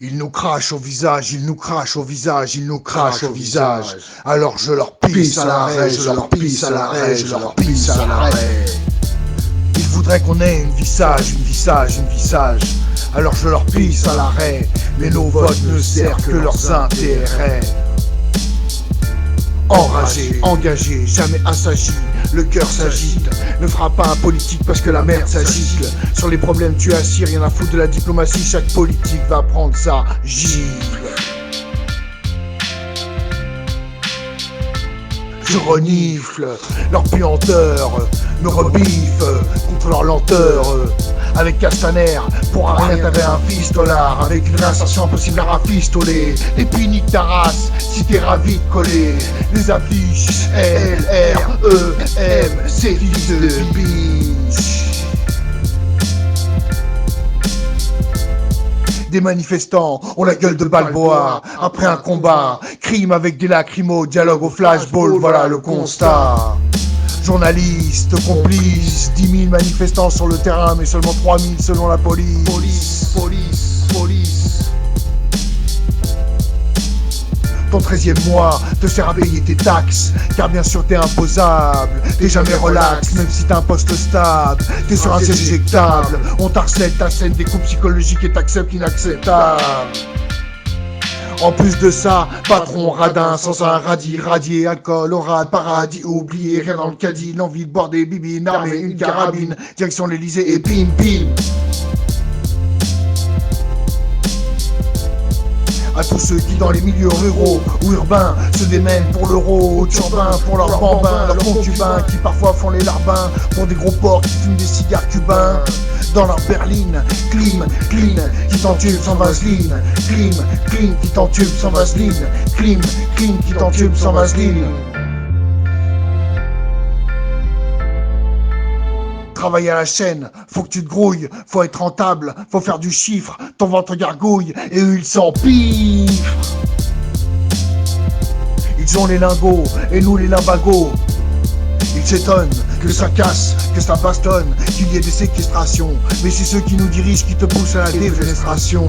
Ils nous crachent au visage, ils nous crachent au visage, ils nous crachent au visage. Alors je leur pisse à l'arrêt, je leur pisse à l'arrêt, je leur pisse à l'arrêt. Ils voudraient qu'on ait une vie sage, une vie sage, une vie sage. Alors je leur pisse à l'arrêt, mais nos votes ne servent que leurs intérêts. Enragé, engagé, jamais assagi, le cœur s'agite. Ne fera pas un politique parce que la merde s'agite. Sur les problèmes tu assis, rien à foutre de la diplomatie. Chaque politique va prendre sa gifle. Je renifle leur puanteur, me rebiffe contre leur lenteur. Avec Castaner, pour rien t'avais un pistolard. Avec une réinsertion impossible à rafistoler. Et puis nique ta race, si t'es ravi de coller. Les affiches L-R-E-M, c'est fils de biche. Des manifestants ont la gueule de Balboa. Après un combat, crime avec des lacrymos, dialogue au flashball, voilà le constat. Journalistes, complices, 10 000 manifestants sur le terrain, mais seulement 3 000 selon la police. Police. Ton 13e mois te sert à payer tes taxes, car bien sûr t'es imposable. T'es jamais relax, même si t'as un poste stable. T'es sur un siège éjectable, on t'harcèle, t'assène des coups psychologiques et t'acceptes l'inacceptable. En plus de ça, patron radin, sans un radis, radié, alcool, orade, paradis, oublié, rien dans le caddie, l'envie de boire des bibines, armée, une carabine, direction l'Elysée et pim pim. À tous ceux qui dans les milieux ruraux ou urbains se démènent pour l'euro, aux turbins pour leurs bambins, leurs concubins qui parfois font les larbins pour des gros porcs qui fument des cigares cubains. Dans leur berline, clean, qui t'entube sans vaseline. Clean, qui t'entube sans vaseline. Clean, qui t'entube sans vaseline. Travailler à la chaîne, faut que tu te grouilles, faut être rentable, faut faire du chiffre, ton ventre gargouille, et eux ils s'empiffrent. Ils ont les lingots, et nous les limbagos. Ils s'étonnent que ça casse, que ça bastonne, qu'il y ait des séquestrations. Mais c'est ceux qui nous dirigent qui te poussent à la défenestration.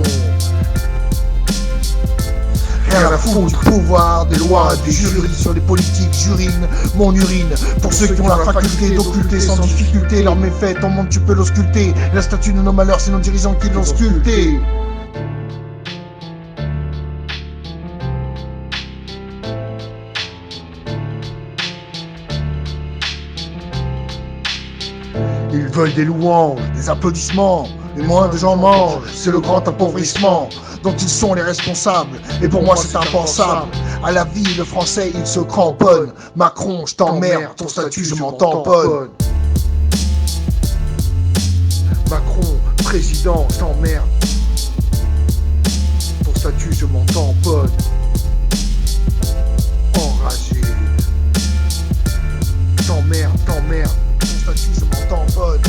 Rien à foutre du pouvoir, des lois, des jurys sur les politiques, j'urine mon urine. Pour ceux qui ont la faculté d'occulter sans difficulté leurs méfaits, ton monde tu peux l'ausculter. La statue de nos malheurs, c'est nos dirigeants qui l'ont sculpté. Ils veulent des louanges, des applaudissements, mais moins de gens mangent, c'est le grand appauvrissement dont ils sont les responsables, et pour moi c'est impensable. À la vie, le français il se cramponne. Macron, je t'emmerde, ton statut je m'en tamponne. Macron, président, je t'emmerde, ton statut je m'en tamponne. Enragé, t'emmerde, ton statut je m'en tamponne.